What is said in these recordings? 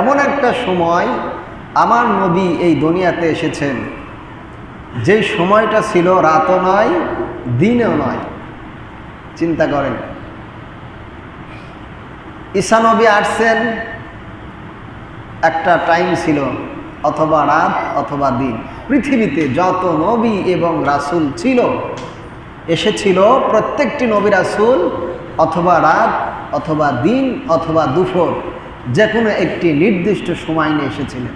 এমন একটা সময় আমার নবী এই দুনিয়াতে এসেছেন, যেই সময়টা ছিল রাতও নয় দিনও নয়। চিন্তা করেন, ঈসা নবী আসছেন, একটা টাইম ছিল, অথবা রাত অথবা দিন। পৃথিবীতে যত নবী এবং রাসূল ছিল, এসেছিল প্রত্যেকটি নবী রাসূল অথবা রাত অথবা দিন অথবা দুপুর, যে কোনো একটি নির্দিষ্ট সময় নিয়ে এসেছিলেন।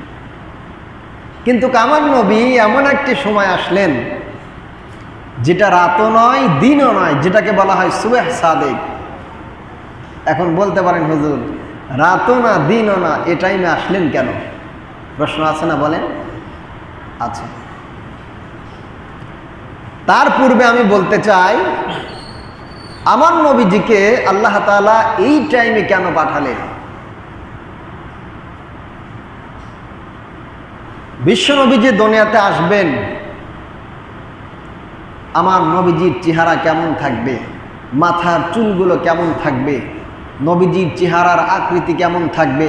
কিন্তু আমার নবী এমন একটি সময় আসলেন যেটা রাতও নয় দিনও নয়, যেটাকে বলা হয় সুবহ সাদেক। এখন বলতে পারেন, হুজুর রাতও না দিনও না, এ টাইমে আসলেন কেন? প্রশ্ন আছে না? বলেন। আছে। তার পূর্বে আমি বলতে চাই, আমার নবীজিকে আল্লাহ তাআলা এই টাইমে কেন পাঠালেন? বিশ্ব নবী যে দুনিয়াতে আসবেন, আমার নবীজির চেহারা কেমন থাকবে, মাথার চুলগুলো কেমন থাকবে, নবীজির চেহারার আকৃতি কেমন থাকবে,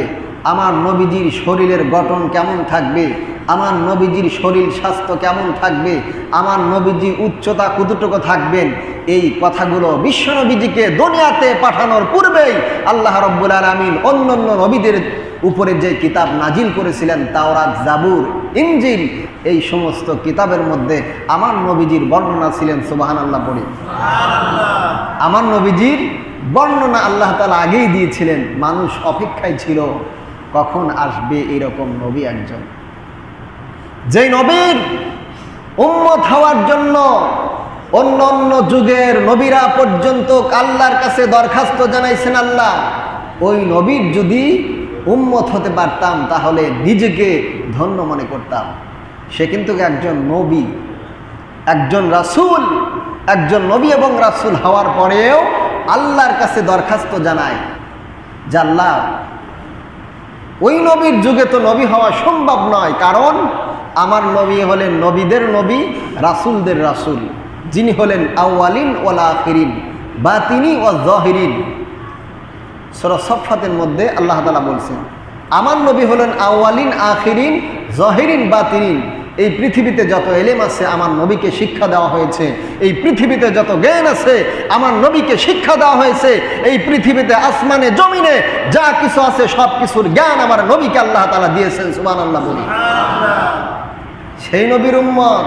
আমার নবীজির শরীরের গঠন কেমন থাকবে, আমার নবীজির শরীর স্বাস্থ্য কেমন থাকবে, আমার নবীজি উচ্চতা কতটুকু থাকবেন, এই কথাগুলো বিশ্ব নবীজিকে দুনিয়াতে পাঠানোর পূর্বেই আল্লাহ রাব্বুল আলামিন অন্যান্য নবীদের উপরে যে কিতাব নাজিল করেছিলেন, তাওরাত, জাবুর, ইনজিল, এই সমস্ত কিতাবের মধ্যে আমার নবীজির বর্ণনা ছিলেন। সুবহানাল্লাহ পড়ি। আমার নবীজির বর্ণনা আল্লাহ তাআলা আগেই দিয়েছিলেন। মানুষ অপেক্ষায় ছিল কখন আসবে এরকম নবী একজন, যেই নবীর উম্মত হওয়ার জন্য অন্য অন্য যুগের নবীরা পর্যন্ত আল্লাহর কাছে দরখাস্ত জানাইছেন। আল্লাহ, ওই নবীর যদি উম্মত হতে পারতাম তাহলে নিজেকে ধন্য মনে করতাম। সে কিন্তু একজন নবী, একজন রাসূল, একজন নবী এবং রাসূল হওয়ার পরেও আল্লাহর কাছে দরখাস্ত জানায় যে আল্লাহ, ওই নবীর যুগে তো নবী হওয়া সম্ভব নয়, কারণ আমার নবী হলেন নবীদের নবী, রাসূলদের রাসূল, যিনি হলেন আউয়ালিন ওয়াল আখিরিন, বাতিনি ওয়াল যাহিরিন। সূরা সাফফাতের মধ্যে আল্লাহ তাআলা বলছেন, আমার নবী হলেন আউয়ালিন, আখিরিন, যাহিরিন, বাতিনিন। এই পৃথিবীতে যত এলেম আছে আমার নবীকে শিক্ষা দেওয়া হয়েছে। এই পৃথিবীতে যত জ্ঞান আছে আমার নবীকে শিক্ষা দেওয়া হয়েছে। এই পৃথিবীতে আসমানে জমিনে যা কিছু আছে সব কিছুর জ্ঞান আমার নবীকে আল্লাহ তাআলা দিয়েছেন। সুবহানাল্লাহ বলি। সেই নবীর উম্মত